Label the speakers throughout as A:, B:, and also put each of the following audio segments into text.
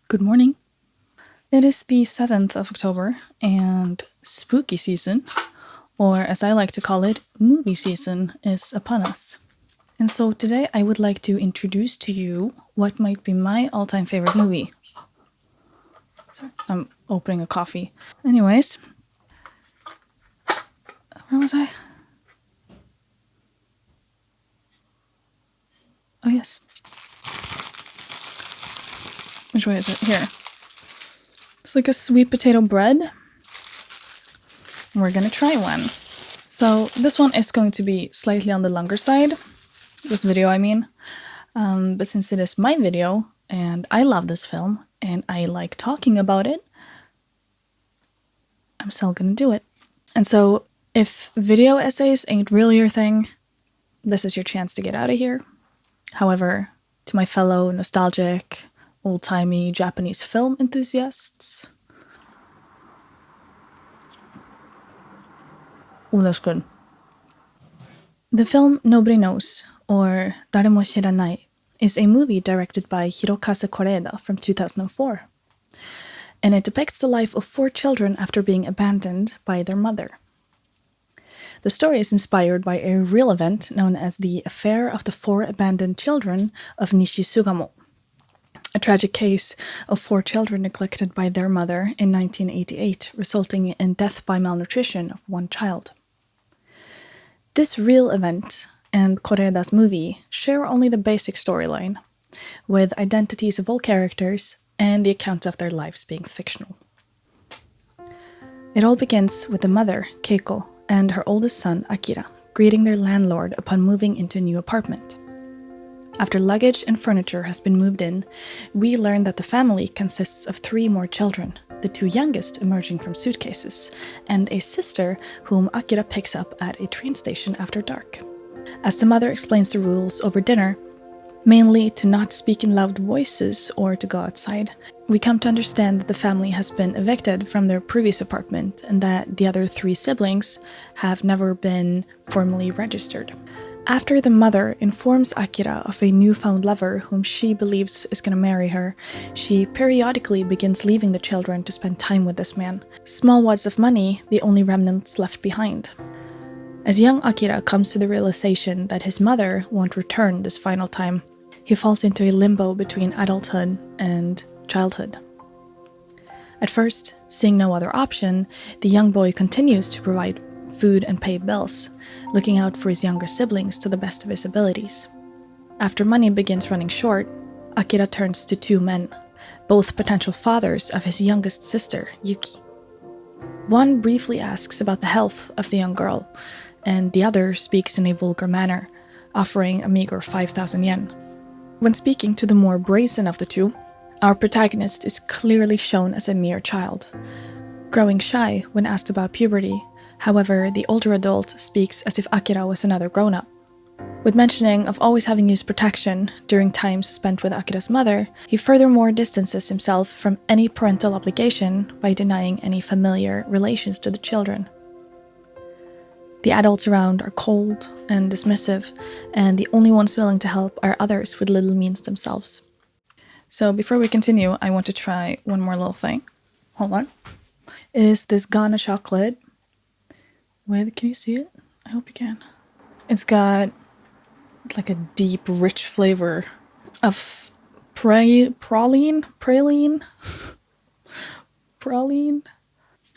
A: Good morning. It is the 7th of October and spooky season, or as I like to call it, movie season, is upon us. And so today I would like to introduce to you what might be my all-time favorite movie. Sorry, I'm opening a coffee. Anyways, where was I? Oh yes. Which way is it? Here. It's like a sweet potato bread. We're gonna try one. So this one is going to be slightly on the longer side. This video, I mean. But since it is my video, and I love this film, and I like talking about it, I'm still gonna do it. And so, if video essays ain't really your thing, this is your chance to get out of here. However, to my fellow nostalgic, old-timey Japanese film enthusiasts... Oh, that's good. The film Nobody Knows, or 誰も知らない, is a movie directed by Kore-Eda from 2004. And it depicts the life of 4 children after being abandoned by their mother. The story is inspired by a real event known as the Affair of the 4 Abandoned Children of Nishisugamo, a tragic case of 4 children neglected by their mother in 1988, resulting in death by malnutrition of 1 child. This real event and Kore-Eda's movie share only the basic storyline, with identities of all characters and the accounts of their lives being fictional. It all begins with the mother, Keiko, and her oldest son, Akira, greeting their landlord upon moving into a new apartment. After luggage and furniture has been moved in, we learn that the family consists of 3 more children, the 2 youngest emerging from suitcases, and a sister whom Akira picks up at a train station after dark. As the mother explains the rules over dinner, mainly to not speak in loud voices or to go outside, we come to understand that the family has been evicted from their previous apartment and that the other 3 siblings have never been formally registered. After the mother informs Akira of a newfound lover whom she believes is going to marry her, she periodically begins leaving the children to spend time with this man. Small wads of money, the only remnants left behind. As young Akira comes to the realization that his mother won't return this final time, he falls into a limbo between adulthood and childhood. At first, seeing no other option, the young boy continues to provide food and pay bills, looking out for his younger siblings to the best of his abilities. After money begins running short, Akira turns to 2 men, both potential fathers of his youngest sister, Yuki. One briefly asks about the health of the young girl, and the other speaks in a vulgar manner, offering a meager 5,000 yen. When speaking to the more brazen of the 2, our protagonist is clearly shown as a mere child, growing shy when asked about puberty. However, the older adult speaks as if Akira was another grown-up. With mentioning of always having used protection during times spent with Akira's mother, he furthermore distances himself from any parental obligation by denying any familiar relations to the children. The adults around are cold and dismissive, and the only ones willing to help are others with little means themselves. So before we continue, I want to try one more little thing. Hold on. It is this Ghana chocolate. Wait, can you see it? I hope you can. It's got like a deep, rich flavor of praline.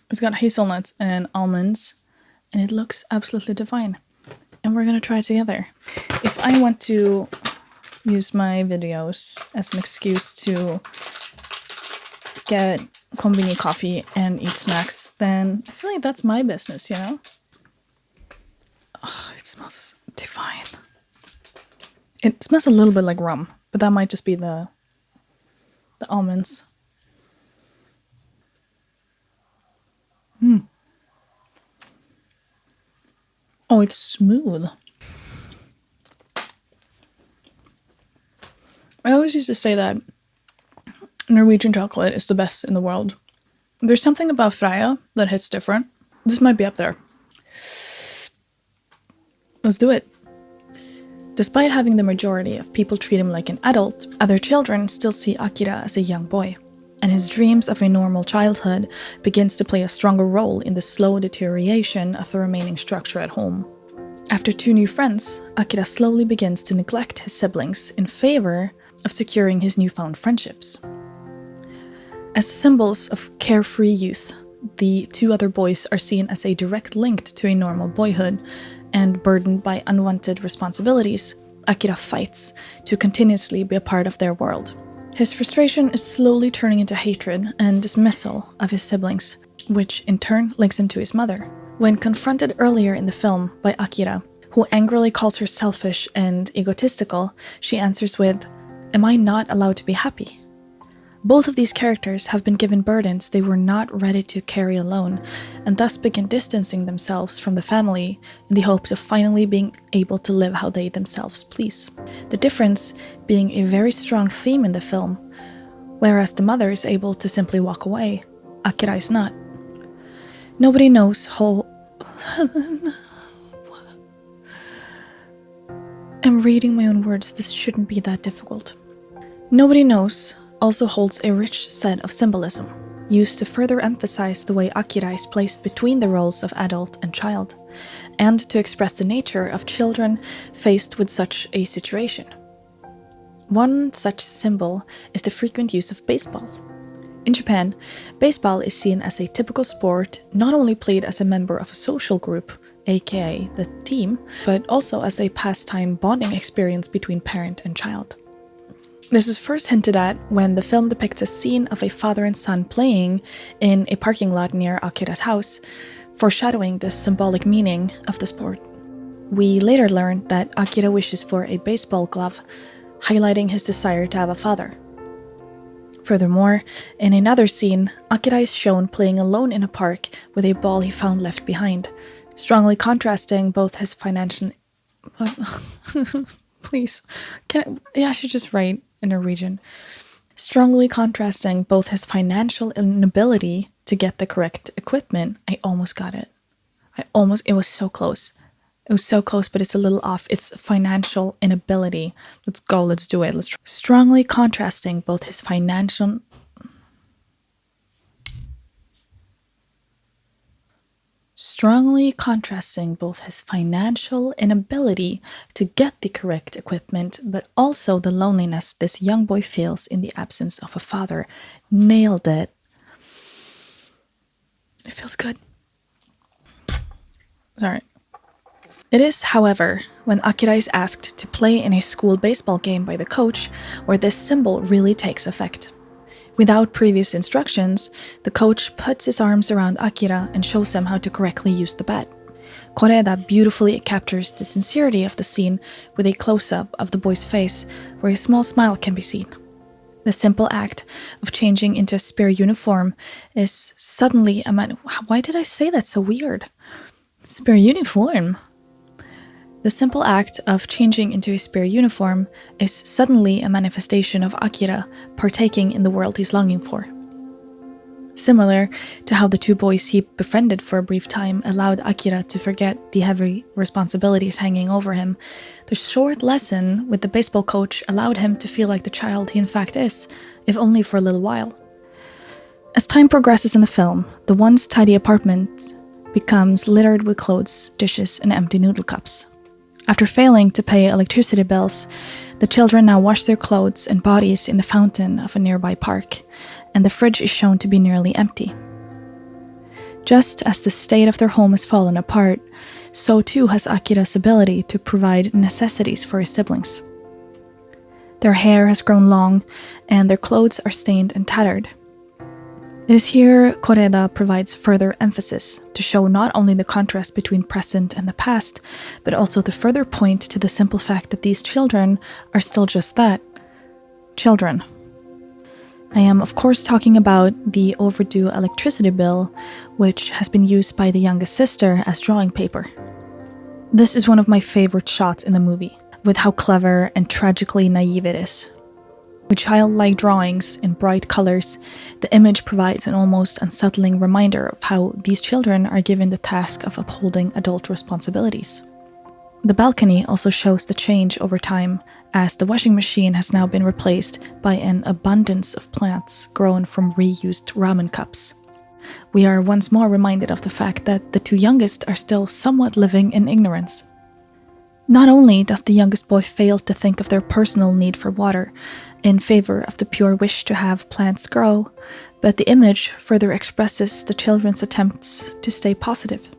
A: It's got hazelnuts and almonds, and it looks absolutely divine. And we're gonna try it together. If I want to use my videos as an excuse to get konbini coffee and eat snacks, then I feel like that's my business, you know? Oh, it smells divine. It smells a little bit like rum, but that might just be the almonds. Oh, it's smooth. I always used to say that Norwegian chocolate is the best in the world. There's something about Freia that hits different. This might be up there. Let's do it. Despite having the majority of people treat him like an adult, other children still see Akira as a young boy. and his dreams of a normal childhood begins to play a stronger role in the slow deterioration of the remaining structure at home. After 2 new friends, Akira slowly begins to neglect his siblings in favor of securing his newfound friendships. As symbols of carefree youth, the 2 other boys are seen as a direct link to a normal boyhood, and burdened by unwanted responsibilities, Akira fights to continuously be a part of their world. His frustration is slowly turning into hatred and dismissal of his siblings, which in turn links into his mother. When confronted earlier in the film by Akira, who angrily calls her selfish and egotistical, she answers with, "Am I not allowed to be happy?" Both of these characters have been given burdens they were not ready to carry alone, and thus begin distancing themselves from the family in the hopes of finally being able to live how they themselves please. The difference being a very strong theme in the film, whereas the mother is able to simply walk away, Akira is not. Nobody knows how... I'm reading my own words, this shouldn't be that difficult. Nobody Knows also holds a rich set of symbolism, used to further emphasize the way Akira is placed between the roles of adult and child, and to express the nature of children faced with such a situation. One such symbol is the frequent use of baseball. In Japan, baseball is seen as a typical sport not only played as a member of a social group, aka the team, but also as a pastime bonding experience between parent and child. This is first hinted at when the film depicts a scene of a father and son playing in a parking lot near Akira's house, foreshadowing the symbolic meaning of the sport. We later learn that Akira wishes for a baseball glove, highlighting his desire to have a father. Furthermore, in another scene, Akira is shown playing alone in a park with a ball he found left behind, strongly contrasting both his financial... Please, I should just write in Norwegian. Strongly contrasting both his financial inability to get the correct equipment. I almost got it. It was so close. It was so close, but it's a little off. It's financial inability. Let's go, let's do it. Strongly contrasting both his financial... Strongly contrasting both his financial inability to get the correct equipment, but also the loneliness this young boy feels in the absence of a father. Nailed it. It feels good. Sorry. It is, however, when Akira is asked to play in a school baseball game by the coach, where this symbol really takes effect. Without previous instructions, the coach puts his arms around Akira and shows him how to correctly use the bat. Kore-Eda beautifully captures the sincerity of the scene with a close-up of the boy's face, where a small smile can be seen. The simple act of changing into a spare uniform is suddenly a Why did I say that so weird? Spare uniform? The simple act of changing into a spare uniform is suddenly a manifestation of Akira partaking in the world he's longing for. Similar to how the 2 boys he befriended for a brief time allowed Akira to forget the heavy responsibilities hanging over him, the short lesson with the baseball coach allowed him to feel like the child he in fact is, if only for a little while. As time progresses in the film, the once tidy apartment becomes littered with clothes, dishes, and empty noodle cups. After failing to pay electricity bills, the children now wash their clothes and bodies in the fountain of a nearby park, and the fridge is shown to be nearly empty. Just as the state of their home has fallen apart, so too has Akira's ability to provide necessities for his siblings. Their hair has grown long, and their clothes are stained and tattered. It is here Kore-Eda provides further emphasis to show not only the contrast between present and the past, but also to further point to the simple fact that these children are still just that, children. I am of course talking about the overdue electricity bill, which has been used by the youngest sister as drawing paper. This is one of my favorite shots in the movie, with how clever and tragically naive it is. With childlike drawings in bright colors, the image provides an almost unsettling reminder of how these children are given the task of upholding adult responsibilities. The balcony also shows the change over time, as the washing machine has now been replaced by an abundance of plants grown from reused ramen cups. We are once more reminded of the fact that the two youngest are still somewhat living in ignorance. Not only does the youngest boy fail to think of their personal need for water in favor of the pure wish to have plants grow, but the image further expresses the children's attempts to stay positive.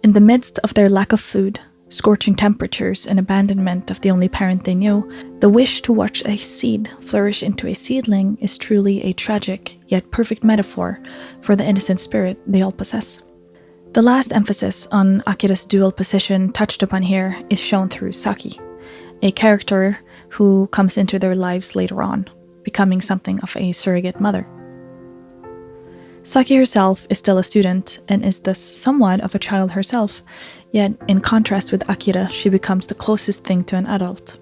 A: In the midst of their lack of food, scorching temperatures, and abandonment of the only parent they knew, the wish to watch a seed flourish into a seedling is truly a tragic yet perfect metaphor for the innocent spirit they all possess. The last emphasis on Akira's dual position touched upon here is shown through Saki, a character who comes into their lives later on, becoming something of a surrogate mother. Saki herself is still a student and is thus somewhat of a child herself, yet in contrast with Akira, she becomes the closest thing to an adult.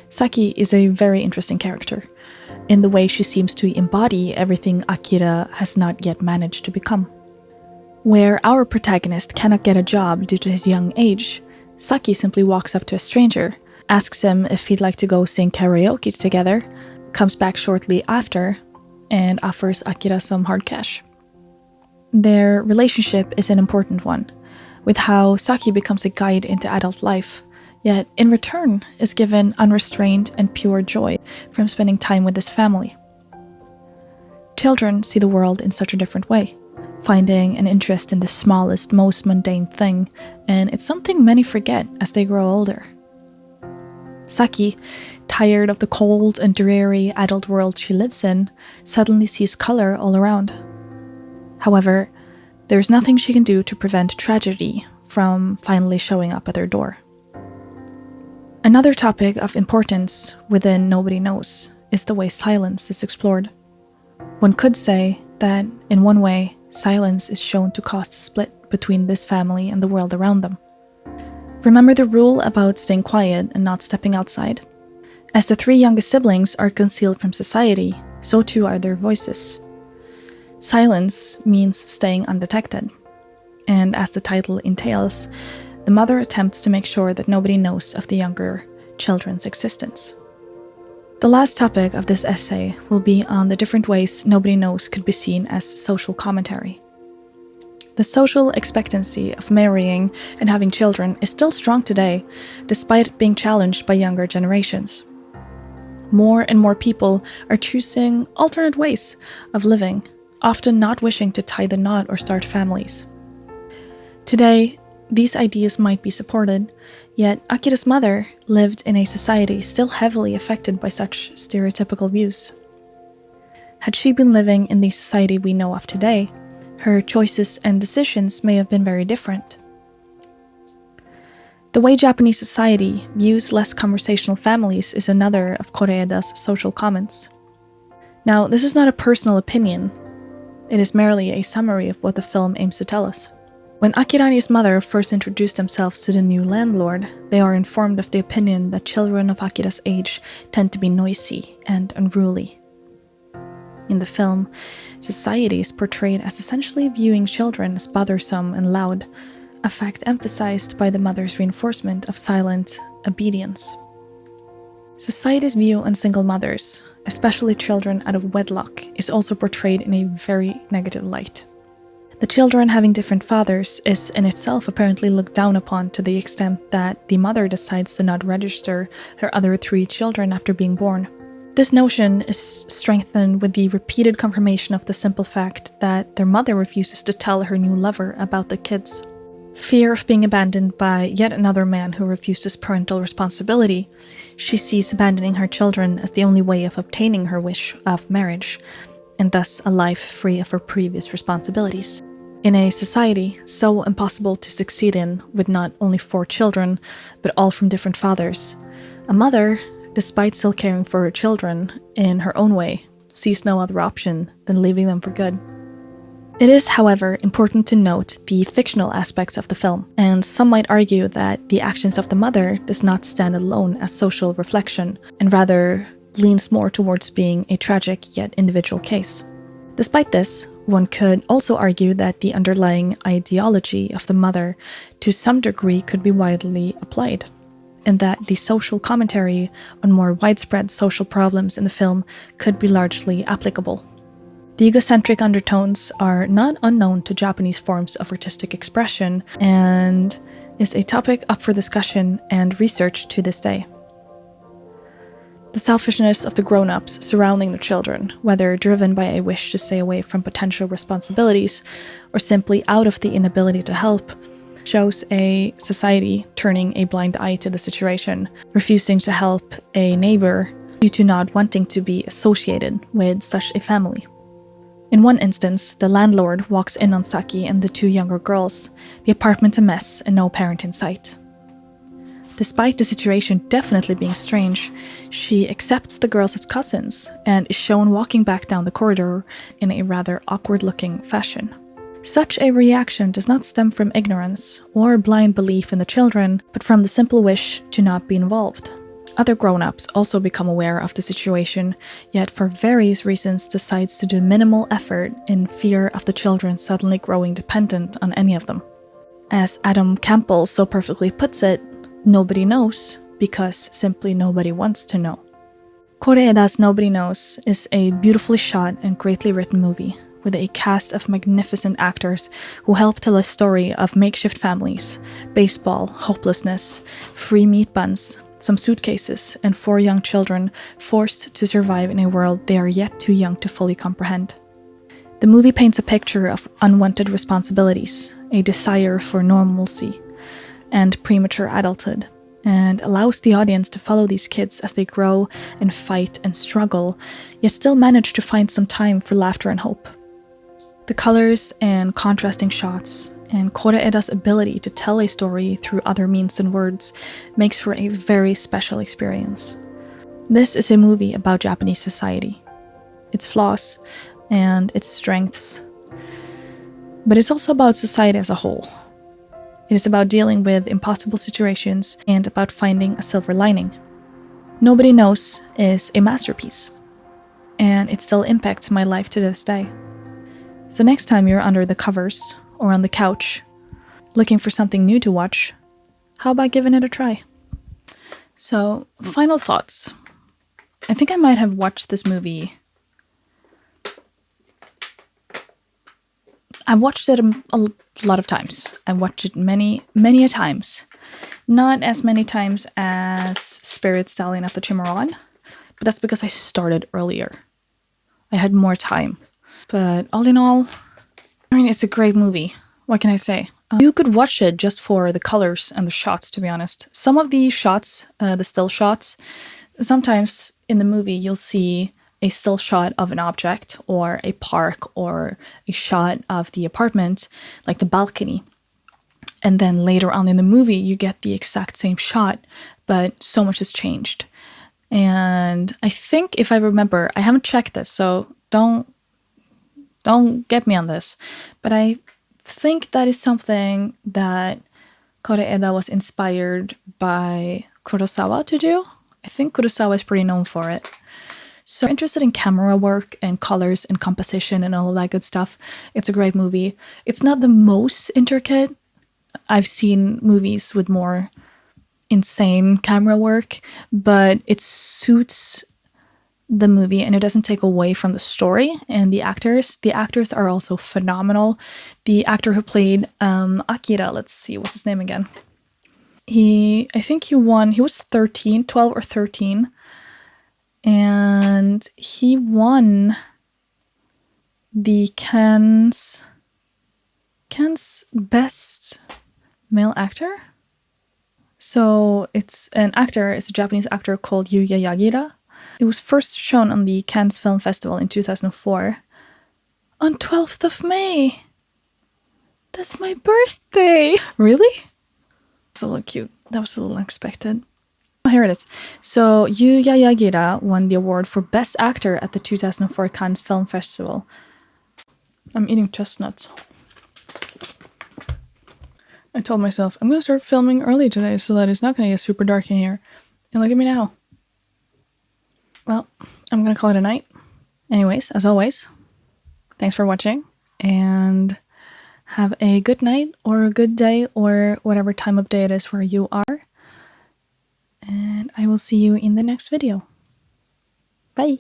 A: Saki is a very interesting character, in the way she seems to embody everything Akira has not yet managed to become. Where our protagonist cannot get a job due to his young age, Saki simply walks up to a stranger, asks him if he'd like to go sing karaoke together, comes back shortly after, and offers Akira some hard cash. Their relationship is an important one, with how Saki becomes a guide into adult life, yet in return is given unrestrained and pure joy from spending time with his family. Children see the world in such a different way, finding an interest in the smallest, most mundane thing, and it's something many forget as they grow older. Saki, tired of the cold and dreary adult world she lives in, suddenly sees color all around. However, there's nothing she can do to prevent tragedy from finally showing up at her door. Another topic of importance within Nobody Knows is the way silence is explored. One could say that, in one way, silence is shown to cause a split between this family and the world around them. Remember the rule about staying quiet and not stepping outside? As the three youngest siblings are concealed from society, so too are their voices. Silence means staying undetected, and as the title entails, the mother attempts to make sure that nobody knows of the younger children's existence. The last topic of this essay will be on the different ways Nobody Knows could be seen as social commentary. The social expectancy of marrying and having children is still strong today, despite being challenged by younger generations. More and more people are choosing alternate ways of living, often not wishing to tie the knot or start families. Today, these ideas might be supported, yet Akira's mother lived in a society still heavily affected by such stereotypical views. Had she been living in the society we know of today, her choices and decisions may have been very different. The way Japanese society views less conversational families is another of Kore-Eda's social comments. Now, this is not a personal opinion. It is merely a summary of what the film aims to tell us. When Akira and his mother first introduce themselves to the new landlord, they are informed of the opinion that children of Akira's age tend to be noisy and unruly. In the film, society is portrayed as essentially viewing children as bothersome and loud, a fact emphasized by the mother's reinforcement of silent obedience. Society's view on single mothers, especially children out of wedlock, is also portrayed in a very negative light. The children having different fathers is in itself apparently looked down upon to the extent that the mother decides to not register her other 3 children after being born. This notion is strengthened with the repeated confirmation of the simple fact that their mother refuses to tell her new lover about the kids. Fear of being abandoned by yet another man who refuses parental responsibility, she sees abandoning her children as the only way of obtaining her wish of marriage, and thus a life free of her previous responsibilities. In a society so impossible to succeed in, with not only 4 children, but all from different fathers, a mother, despite still caring for her children in her own way, sees no other option than leaving them for good. It is, however, important to note the fictional aspects of the film, and some might argue that the actions of the mother does not stand alone as social reflection, and rather leans more towards being a tragic yet individual case. Despite this, One could also argue that the underlying ideology of the mother to some degree could be widely applied, and that the social commentary on more widespread social problems in the film could be largely applicable. The egocentric undertones are not unknown to Japanese forms of artistic expression and is a topic up for discussion and research to this day. The selfishness of the grown-ups surrounding the children, whether driven by a wish to stay away from potential responsibilities or simply out of the inability to help, shows a society turning a blind eye to the situation, refusing to help a neighbor due to not wanting to be associated with such a family. In one instance, the landlord walks in on Saki and the two younger girls, the apartment a mess and no parent in sight. Despite the situation definitely being strange, she accepts the girls as cousins and is shown walking back down the corridor in a rather awkward-looking fashion. Such a reaction does not stem from ignorance or blind belief in the children, but from the simple wish to not be involved. Other grown-ups also become aware of the situation, yet for various reasons decides to do minimal effort in fear of the children suddenly growing dependent on any of them. As Adam Campbell so perfectly puts it, nobody knows because simply nobody wants to know. Kore-Eda's Nobody Knows is a beautifully shot and greatly written movie with a cast of magnificent actors who help tell a story of makeshift families, baseball, hopelessness, free meat buns, some suitcases, and 4 young children forced to survive in a world they are yet too young to fully comprehend. The movie paints a picture of unwanted responsibilities, a desire for normalcy, and premature adulthood, and allows the audience to follow these kids as they grow and fight and struggle, yet still manage to find some time for laughter and hope. The colors and contrasting shots, and Kore-Eda's ability to tell a story through other means than words makes for a very special experience. This is a movie about Japanese society, its flaws and its strengths, but it's also about society as a whole. It is about dealing with impossible situations and about finding a silver lining. Nobody Knows is a masterpiece, and it still impacts my life to this day. So next time you're under the covers or on the couch looking for something new to watch, how about giving it a try? So, final thoughts. I think I might have watched this movie. I've watched it a lot of times. I've watched it many a times. Not as many times as Spirit Stallion of the Cimarron, but that's because I started earlier. I had more time. But all in all, I mean, it's a great movie. What can I say? You could watch it just for the colors and the shots, to be honest. Some of the shots, the still shots, sometimes in the movie you'll see a still shot of an object or a park or a shot of the apartment, like the balcony. And then later on in the movie, you get the exact same shot, but so much has changed. And I think, if I remember, I haven't checked this, so don't get me on this, but I think that is something that Kore-Eda was inspired by Kurosawa to do. I think Kurosawa is pretty known for it. So if you're interested in camera work and colors and composition and all of that good stuff, it's a great movie. It's not the most intricate. I've seen movies with more insane camera work, but it suits the movie and it doesn't take away from the story and the actors. The actors are also phenomenal. The actor who played Akira, let's see, what's his name again? I think he won, he was 12 or 13, and he won the Cannes Best Male Actor. So it's a Japanese actor called Yuya Yagira. It was first shown on the Cannes Film Festival in 2004. On 12th of May! That's my birthday! Really? That's a little cute. That was a little unexpected. Oh, here it is. So, Yuya Yagira won the award for Best Actor at the 2004 Cannes Film Festival. I'm eating chestnuts. I told myself, I'm going to start filming early today so that it's not going to get super dark in here. And look at me now. Well, I'm going to call it a night. Anyways, as always, thanks for watching. and have a good night or a good day or whatever time of day it is where you are. And I will see you in the next video. Bye!